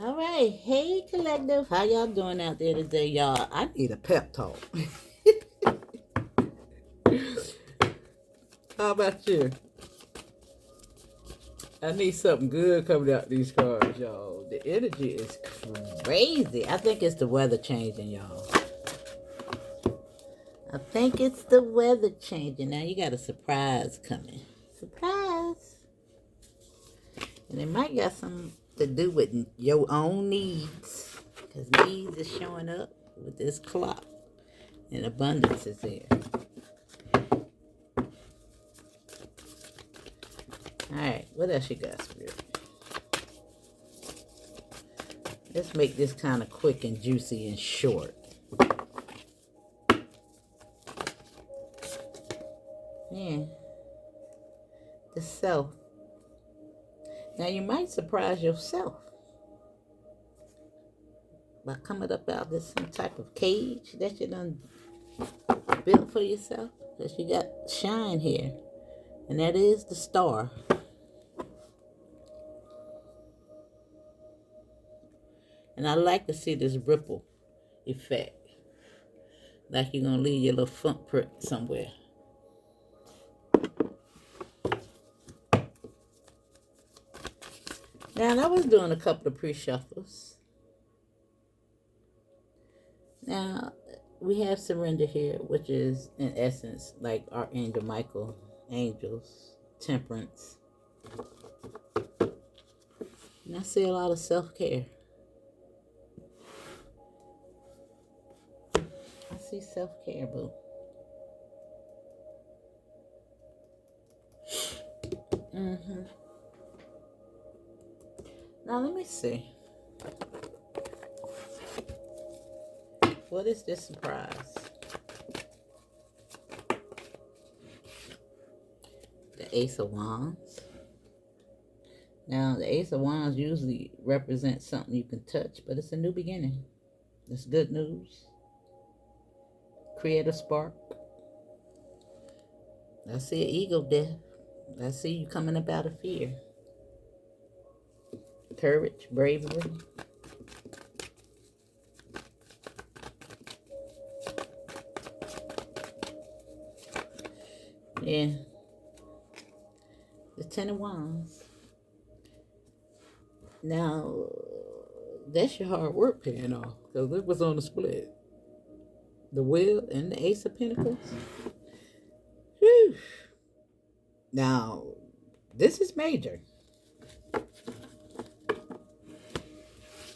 All right. Hey, collective. How y'all doing out there today, y'all? I need a pep talk. How about you? I need something good coming out these cards, y'all. The energy is crazy. I think it's the weather changing, y'all. I think it's the weather changing. Now you got a surprise coming. Surprise. And it might got something to do with your own needs. Because needs is showing up with this clock. And abundance is there. Alright, what else you got, Spirit? Let's make this kind of quick and juicy and short. Yeah. The self. Now you might surprise yourself by coming up out of some type of cage that you done built for yourself. Because you got shine here. And that is the star. And I like to see this ripple effect. Like you're going to leave your little footprint somewhere. Now, I was doing a couple of pre-shuffles. Now, we have surrender here, which is, in essence, like Archangel Michael, angels, temperance. And I see a lot of self-care. I see self-care, boo. Now, let me see. What is this surprise? The Ace of Wands. Now, the Ace of Wands usually represents something you can touch, but it's a new beginning. It's good news. Create a spark. I see an ego death. I see you coming up out of fear. Courage, bravery. Yeah. The Ten of Wands. Now, that's your hard work paying off. Because it was on the split. The Wheel and the Ace of Pentacles. Whew. Now, this is major.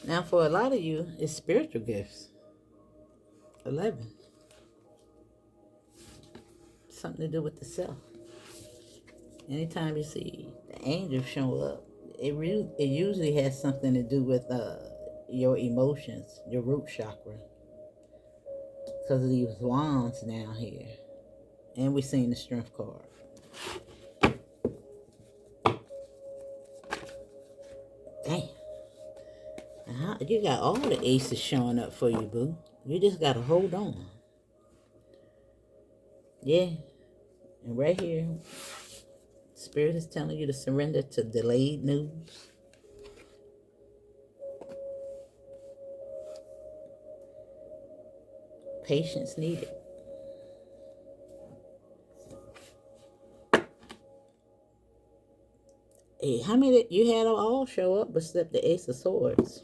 Now, for a lot of you, it's spiritual gifts. 11. Something to do with the self. Anytime you see the angels show up, it usually has something to do with your emotions, your root chakra. Because of these wands down here. And we've seen the strength card. Damn. You got all the aces showing up for you, boo. You just got to hold on. Yeah. And right here, Spirit is telling you to surrender to delayed news. Patience needed. Hey, how many you had all show up except the Ace of Swords?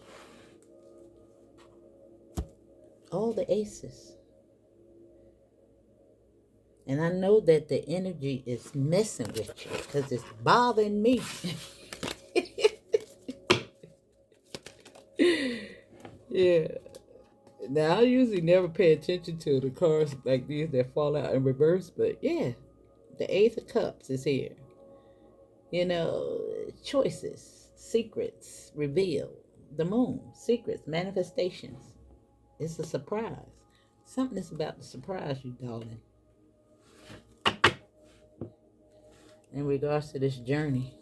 All the aces. And I know that the energy is messing with you because it's bothering me. Yeah. Now, I usually never pay attention to the cards like these that fall out in reverse, but yeah, the Ace of Cups is here. You know, choices, secrets, revealed. The Moon, secrets, manifestations. It's a surprise. Something is about to surprise you, darling. In regards to this journey.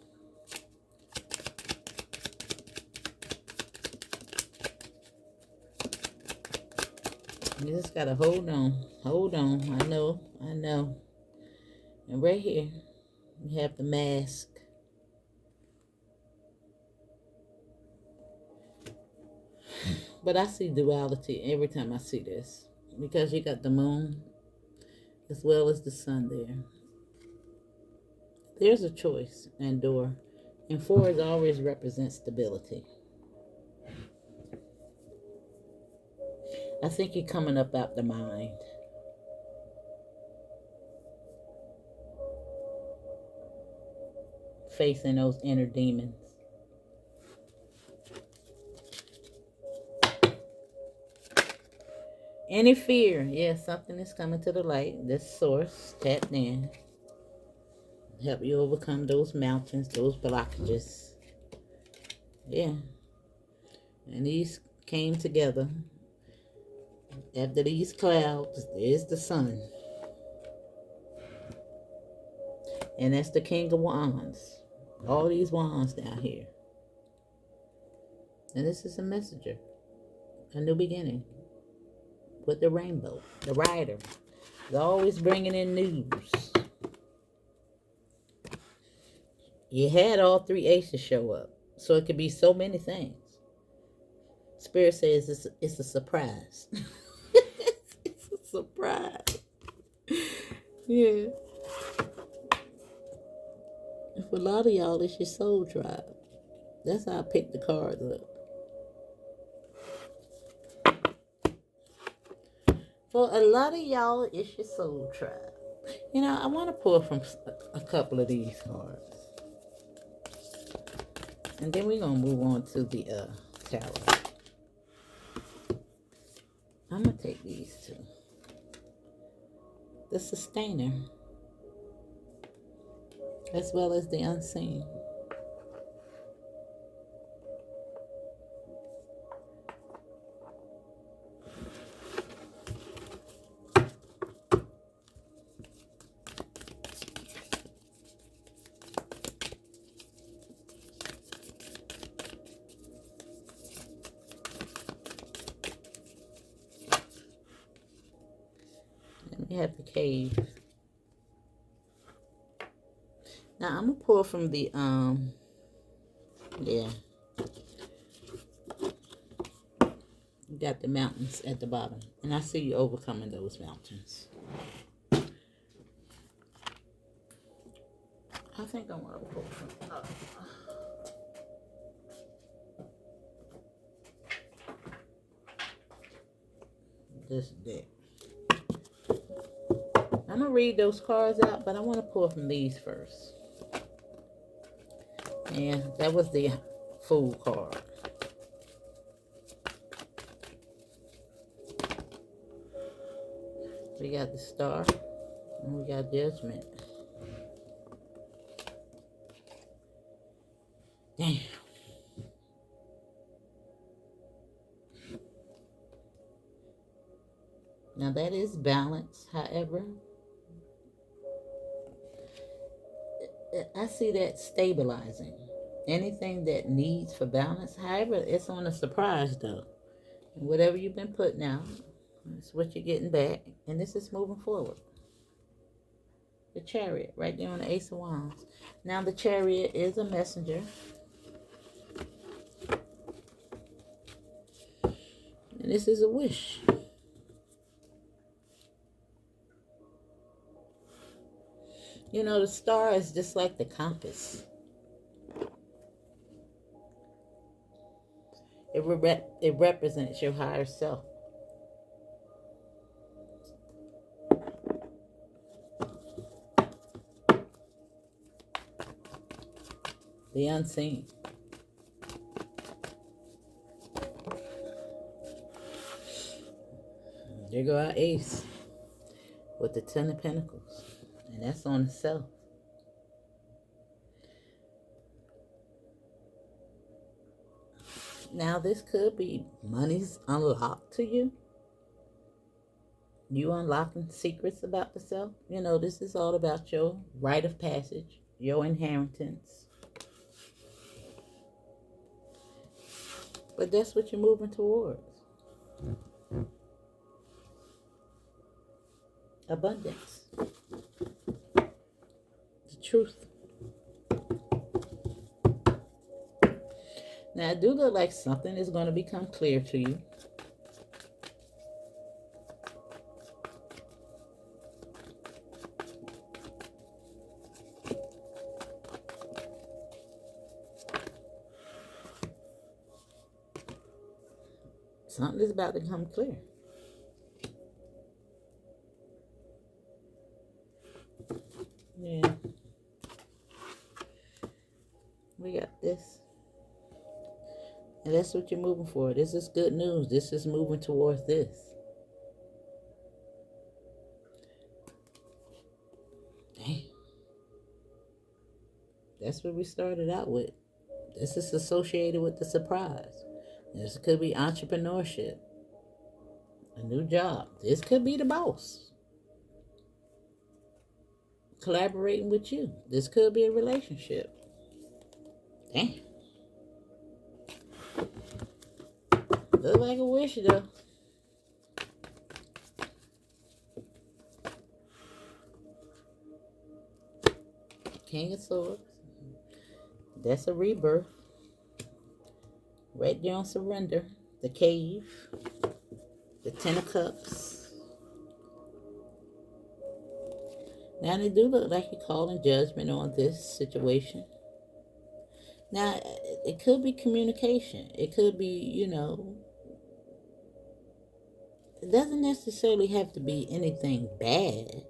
You just gotta hold on. Hold on. I know. And right here, we have the mask. But I see duality every time I see this. Because you got the moon as well as the sun there. There's a choice and door. And four is always represents stability. I think you're coming up out the mind. Facing those inner demons. Any fear, yeah, something is coming to the light. This source tapped in. Help you overcome those mountains, those blockages. Yeah. And these came together. After these clouds, there's the sun. And that's the King of Wands. All these wands down here. And this is a messenger. A new beginning. With the rainbow. The rider. They're always bringing in news. You had all three aces show up. So it could be so many things. Spirit says it's a surprise. It's a surprise. Yeah. For a lot of y'all, it's your soul tribe. That's how I picked the cards up. For a lot of y'all, it's your soul tribe. You know, I want to pull from a couple of these cards. And then we're going to move on to the tower. I'm going to take these two. The sustainer. As well as the unseen. And we have the cave. Now I'm gonna pull from the yeah. You got the mountains at the bottom, and I see you overcoming those mountains. I think I want to pull from this deck. I'm gonna read those cards out, but I want to pull from these first. And that was the Fool card. We got the Star, and we got Judgment. Damn. Now that is balance, however. I see that stabilizing. Anything that needs for balance, however, it's on a surprise though. And whatever you've been putting out, it's what you're getting back. And this is moving forward. The Chariot, right there on the Ace of Wands. Now the Chariot is a messenger. And this is a wish. You know, the star is just like the compass. It represents your higher self. The unseen. There go our ace with the Ten of Pentacles. And that's on the self. Now this could be money's unlocked to you. You unlocking secrets about the self. You know, this is all about your rite of passage, your inheritance. But that's what you're moving towards. Abundance. The truth. Now, it do look like something is going to become clear to you. Something is about to become clear. Yeah. We got this. And that's what you're moving for. This is good news. This is moving towards this. Damn. That's what we started out with. This is associated with the surprise. This could be entrepreneurship, a new job. This could be the boss collaborating with you. This could be a relationship. Damn. Look like a wish, though. King of Swords. That's a rebirth. Right there on surrender. The cave. The Ten of Cups. Now they do look like you're calling judgment on this situation. Now, it could be communication. It could be, it doesn't necessarily have to be anything bad.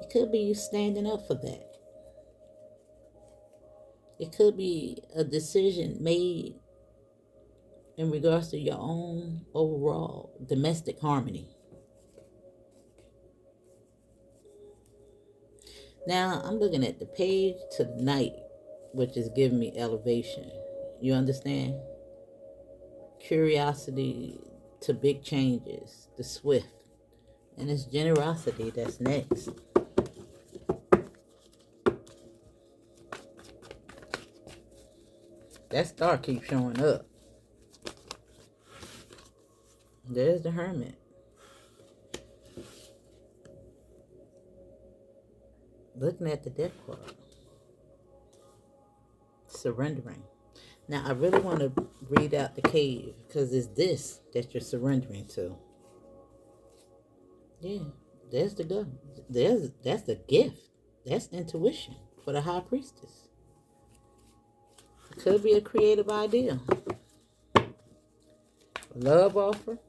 It could be you standing up for that. It could be a decision made in regards to your own overall domestic harmony. Now, I'm looking at the page to the night, which is giving me elevation. You understand? Curiosity to big changes, the swift. And it's generosity that's next. That star keeps showing up. There's the Hermit. Looking at the death card. Surrendering. Now, I really want to read out the cave because it's this that you're surrendering to. Yeah, there's the go. That's the gift. That's intuition for the High Priestess. It could be a creative idea. Love offer.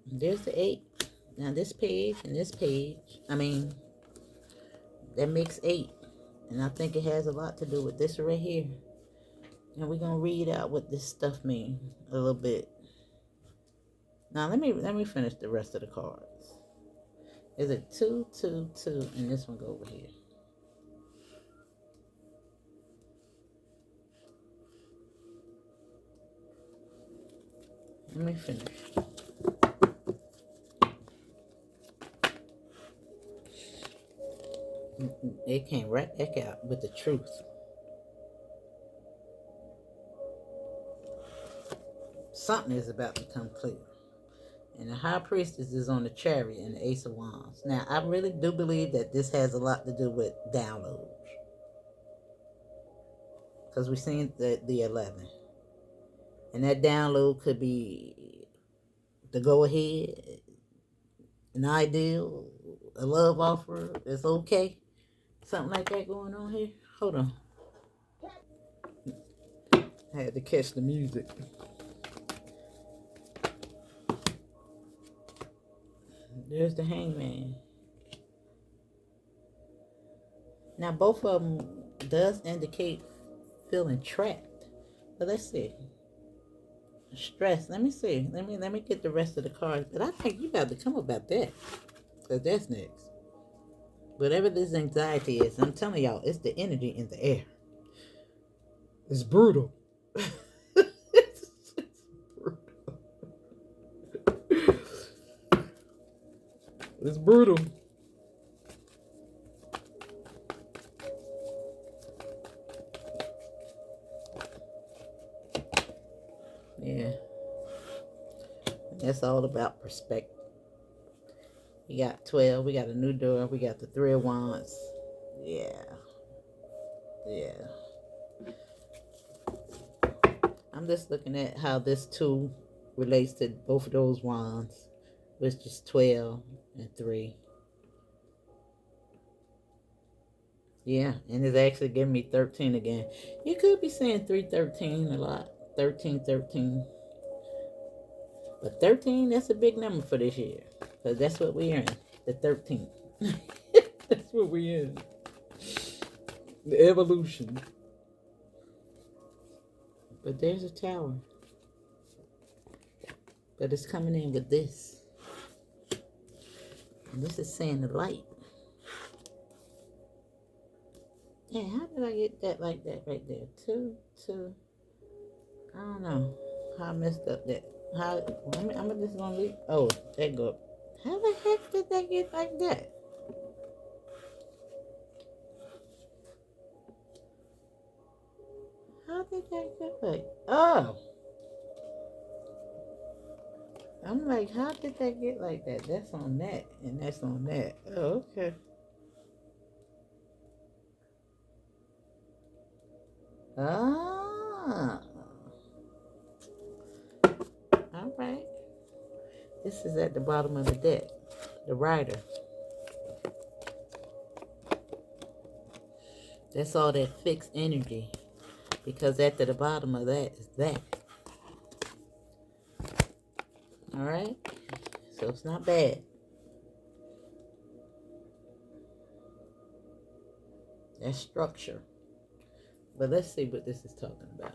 There's the 8. Now this page and this page, that makes 8. And I think it has a lot to do with this right here. And we're going to read out what this stuff means a little bit. Now let me finish the rest of the cards. Is it 2, 2, 2, and this one go over here. Let me finish. It came right back out with the truth. Something is about to come clear. And the High Priestess is on the Chariot and the Ace of Wands. Now, I really do believe that this has a lot to do with downloads. Because we've seen the 11. And that download could be the go-ahead, an ideal, a love offer. It's okay. Something like that going on here. Hold on. I had to catch the music. There's the Hangman. Now, both of them does indicate feeling trapped. But let's see. Stress. Let me see. Let me get the rest of the cards. But I think you got to come about that. Because that's next. Whatever this anxiety is, I'm telling y'all, it's the energy in the air. It's brutal. It's brutal. It's brutal. Yeah. That's all about perspective. We got 12. We got a new door. We got the 3 of Wands. Yeah. Yeah. I'm just looking at how this 2 relates to both of those wands, which is 12 and 3. Yeah, and it's actually giving me 13 again. You could be saying 313 a lot. 13, 13. But 13, that's a big number for this year. Because that's what we're in. The 13th. That's what we're in. The evolution. But there's a tower. But it's coming in with this. And this is saying the light. Yeah, how did I get that like that right there? 2, 2. I don't know how I messed up that. How I'm just gonna leave. Oh, that go. How the heck did that get like that? How did that get like? Oh, I'm like, how did that get like that? That's on that, and that's on that. Oh, okay. Ah, all right. This is at the bottom of the deck. The rider. That's all that fixed energy. Because at the bottom of that is that. All right. So it's not bad. That's structure. But let's see what this is talking about.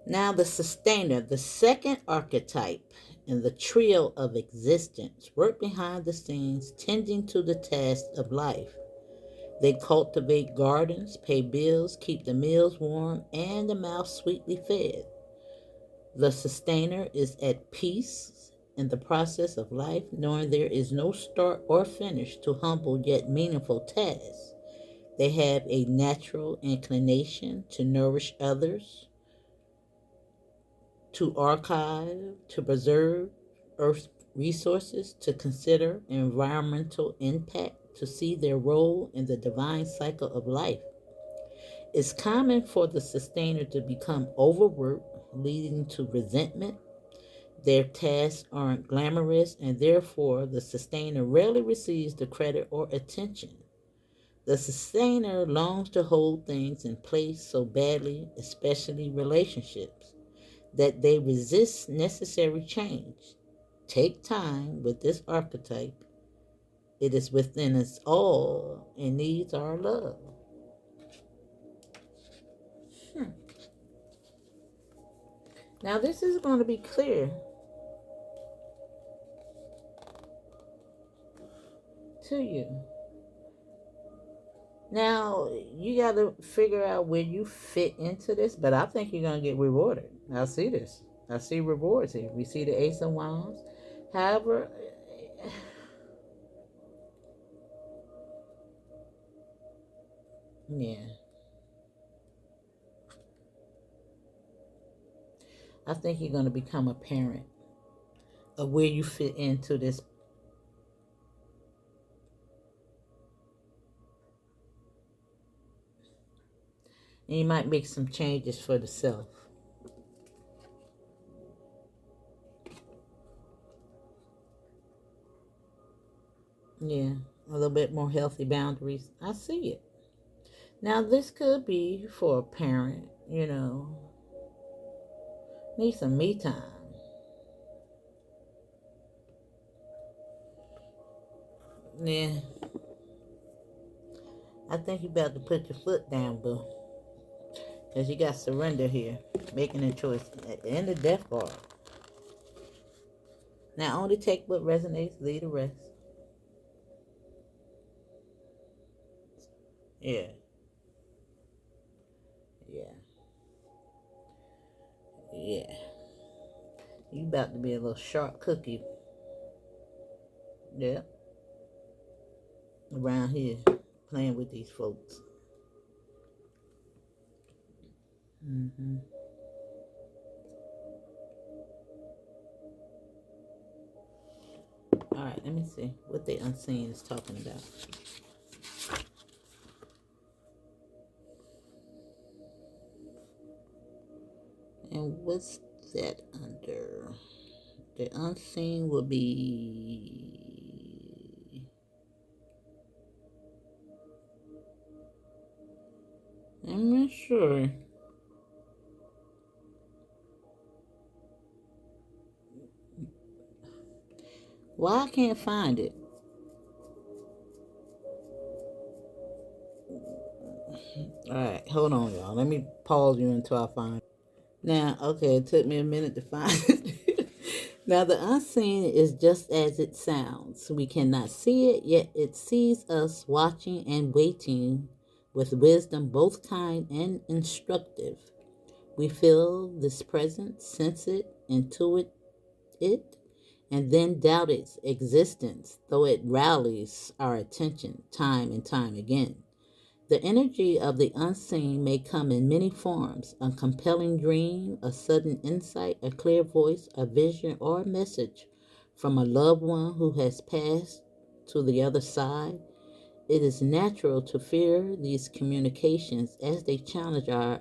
Now the sustainer, the second archetype in the trio of existence, work behind the scenes, tending to the task of life. They cultivate gardens, pay bills, keep the meals warm, and the mouth sweetly fed. The sustainer is at peace in the process of life, knowing there is no start or finish to humble yet meaningful tasks. They have a natural inclination to nourish others, to archive, to preserve Earth resources, to consider environmental impact, to see their role in the divine cycle of life. It's common for the sustainer to become overworked, leading to resentment. Their tasks aren't glamorous, and therefore the sustainer rarely receives the credit or attention. The sustainer longs to hold things in place so badly, especially relationships, that they resist necessary change. Take time with this archetype. It is within us all and needs our love. Hmm. Now, this is going to be clear to you. Now, you got to figure out where you fit into this, but I think you're going to get rewarded. I see this. I see rewards here. We see the Ace of Wands. However, yeah, I think you're going to become a parent of where you fit into this. And you might make some changes for the self. Yeah, a little bit more healthy boundaries. I see it. Now, this could be for a parent, need some me time. Yeah, I think you about to put your foot down, boo. Because you got surrender here, making a choice. At the end of death card. Now, only take what resonates, leave the rest. Yeah, yeah, yeah. You about to be a little sharp cookie. Yeah, around here playing with these folks. Mm-hmm. All right, let me see what the unseen is talking about. And what's that under? The unseen will be. I'm not sure. Why I can't find it? All right, hold on, y'all. Let me pause you until I find it. Now, okay, it took me a minute to find it. Now, the unseen is just as it sounds. We cannot see it, yet it sees us watching and waiting with wisdom both kind and instructive. We feel this presence, sense it, intuit it, and then doubt its existence, though it rallies our attention time and time again. The energy of the unseen may come in many forms: a compelling dream, a sudden insight, a clear voice, a vision, or a message from a loved one who has passed to the other side. It is natural to fear these communications as they challenge our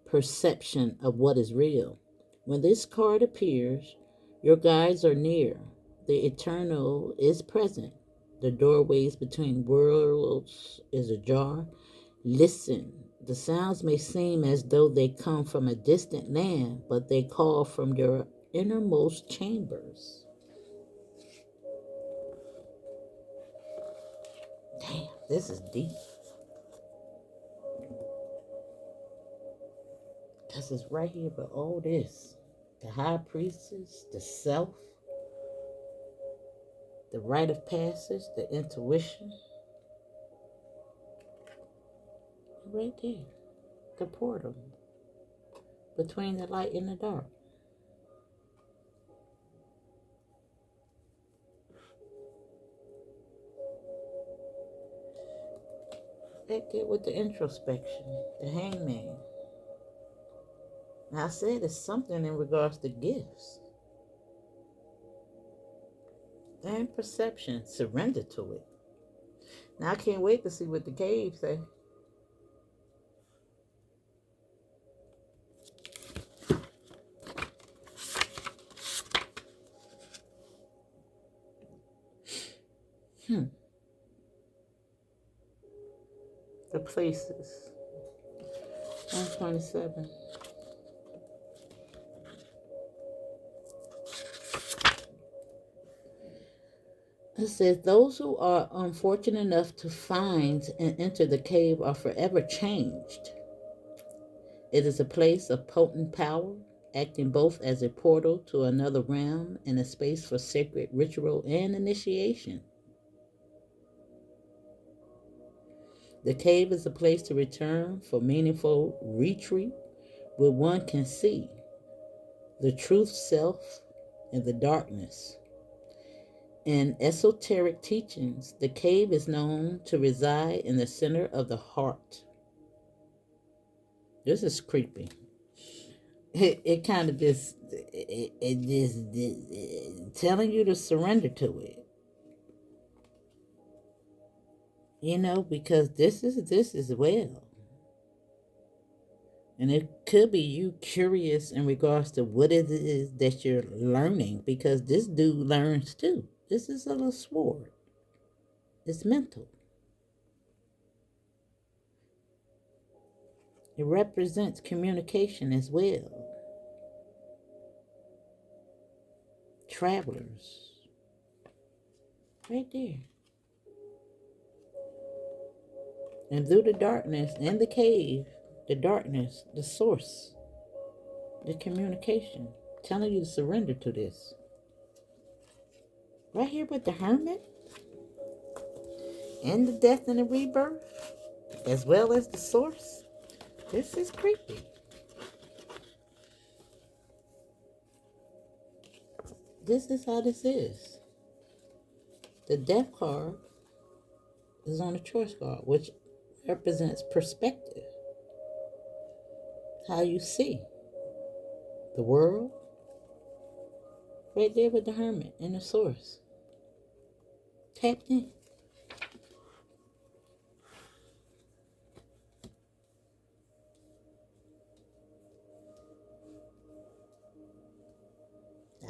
perception of what is real. When this card appears, your guides are near. The eternal is present. The doorways between worlds is ajar. Listen. The sounds may seem as though they come from a distant land, but they call from your innermost chambers. Damn, this is deep. Because it's right here, but all this. The high priestess, the self, the rite of passage, the intuition, right there. The portal between the light and the dark. Right there with the introspection, the hangman. Now I said it's something in regards to gifts and perception. Surrender to it. Now I can't wait to see what the cave say. Hmm. The places. 127. It says those who are unfortunate enough to find and enter the cave are forever changed. It is a place of potent power, acting both as a portal to another realm and a space for sacred ritual and initiation. The cave is a place to return for meaningful retreat where one can see the truth self in the darkness. In esoteric teachings, the cave is known to reside in the center of the heart. This is creepy. It kind of just it just telling you to surrender to it. You know, because this is well. And it could be you curious in regards to what it is that you're learning, because this dude learns too. This is a little sword. It's mental. It represents communication as well. Travelers. Right there. And through the darkness in the cave, the darkness, the source, the communication, telling you to surrender to this. Right here with the hermit and the death and the rebirth, as well as the source. This is creepy. This is how this is. The death card is on the choice card, which represents perspective, how you see the world, right there with the hermit and the source. Tapped in.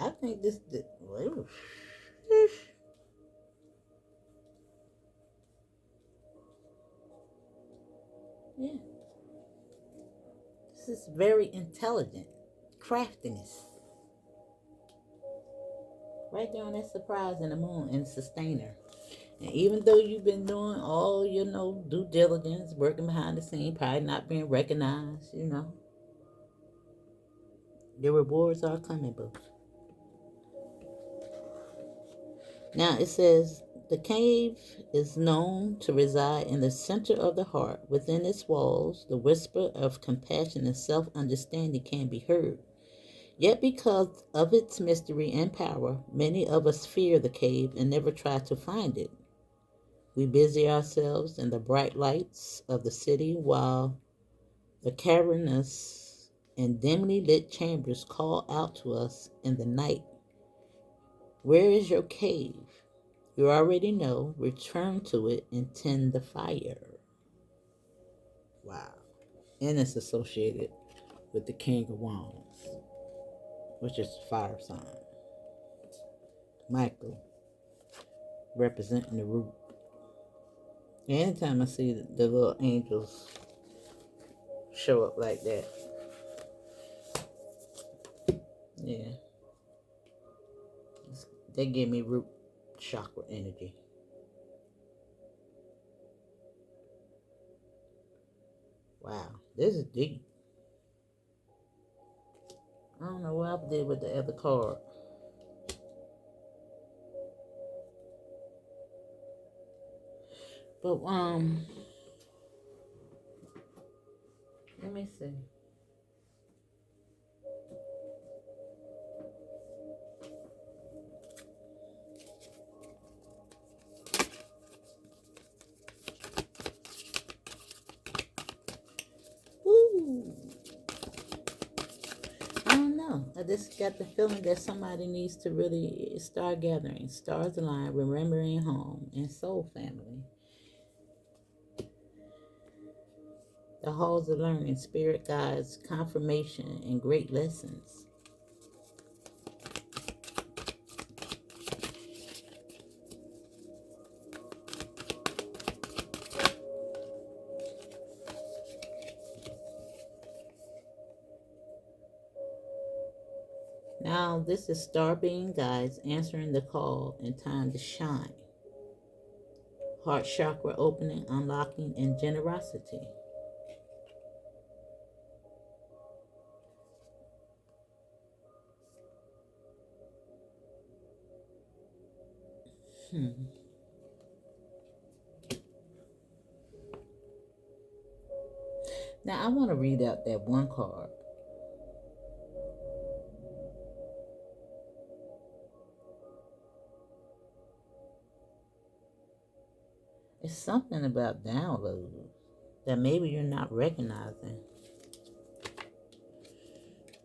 I think well, yeah, this is very intelligent. Craftiness. Right there on that surprise in the moon and sustainer. And even though you've been doing all due diligence, working behind the scene, probably not being recognized, your rewards are coming, boo. Now it says the cave is known to reside in the center of the heart. Within its walls, the whisper of compassion and self understanding can be heard. Yet, because of its mystery and power, many of us fear the cave and never try to find it. We busy ourselves in the bright lights of the city while the cavernous and dimly lit chambers call out to us in the night. Where is your cave? You already know. Return to it and tend the fire. Wow. And it's associated with the King of Wands, which is fire sign. Michael, representing the root. Anytime I see the little angels show up like that, yeah, they give me root chakra energy. Wow, this is deep. I don't know what I did with the other card. But let me see. Woo! I don't know. I just got the feeling that somebody needs to really start gathering. Stars align, remembering home, and soul family. The halls of learning, spirit guides, confirmation, and great lessons. Now, this is star being guides answering the call and time to shine. Heart chakra opening, unlocking, and generosity. Hmm. Now, I want to read out that one card. It's something about downloads that maybe you're not recognizing.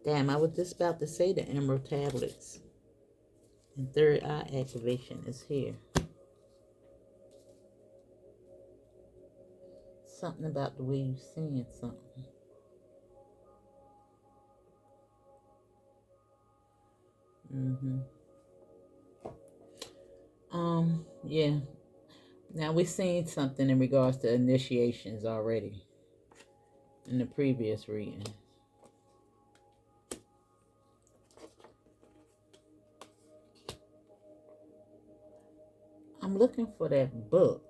Damn, I was just about to say the emerald tablets. And third eye activation is here. Something about the way you're seeing something. Mm-hmm. Yeah. Now we're seeing something in regards to initiations already in the previous reading. I'm looking for that book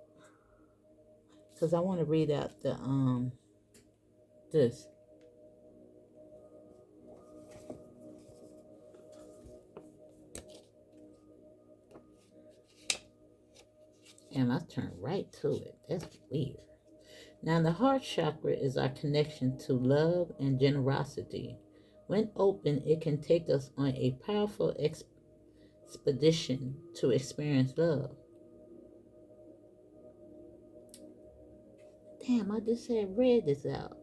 because I want to read out the this. And I turned right to it. That's weird. Now, the heart chakra is our connection to love and generosity. When open, it can take us on a powerful expedition to experience love. damn, I just had read this out.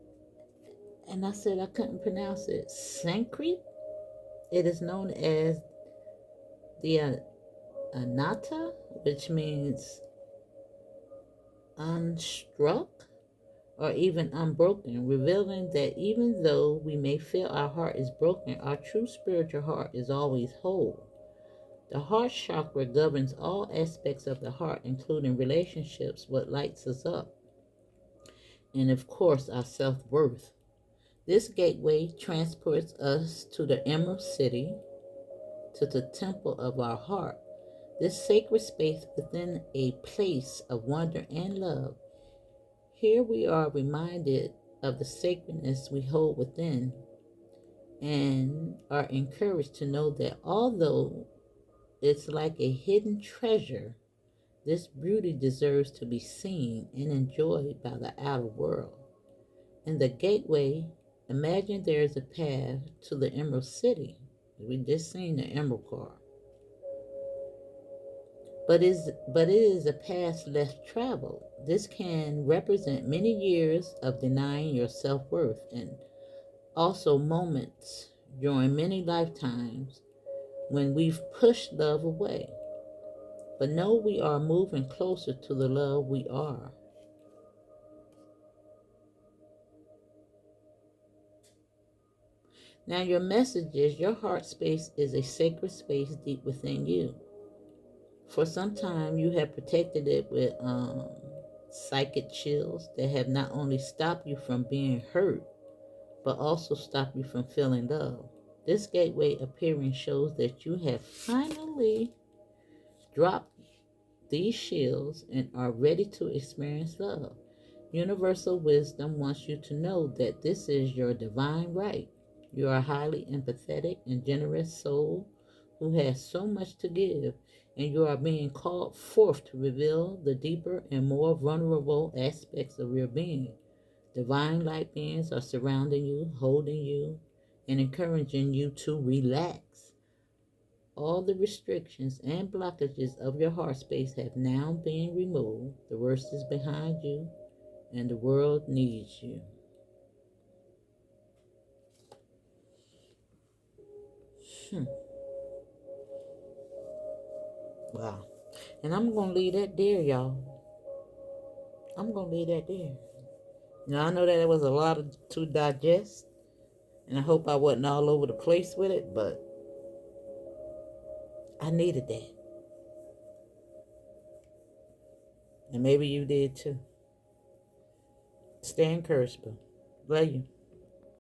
And I said I couldn't pronounce it. Sanskrit? It is known as the anatta, which means unstruck or even unbroken, revealing that even though we may feel our heart is broken, our true spiritual heart is always whole. The heart chakra governs all aspects of the heart, including relationships, what lights us up, and of course, our self worth. This gateway transports us to the Emerald City, to the temple of our heart. This sacred space within a place of wonder and love. Here we are reminded of the sacredness we hold within and are encouraged to know that although it's like a hidden treasure, this beauty deserves to be seen and enjoyed by the outer world. In the gateway, imagine there is a path to the Emerald City. We just seen the Emerald car. But it is a path less traveled. This can represent many years of denying your self-worth and also moments during many lifetimes when we've pushed love away. But know we are moving closer to the love we are. Now, your message is your heart space is a sacred space deep within you. For some time, you have protected it with psychic chills that have not only stopped you from being hurt, but also stopped you from feeling love. This gateway appearing shows that you have finally dropped these shields and are ready to experience love. Universal wisdom wants you to know that this is your divine right. You are a highly empathetic and generous soul who has so much to give, and you are being called forth to reveal the deeper and more vulnerable aspects of your being. Divine light beings are surrounding you, holding you, and encouraging you to relax. All the restrictions and blockages of your heart space have now been removed. The worst is behind you, and the world needs you. Hmm. Wow. And I'm going to leave that there, y'all. I'm going to leave that there. Now, I know that it was a lot to digest, and I hope I wasn't all over the place with it, but I needed that. And maybe you did too. Stay encouraged, bro. Love you.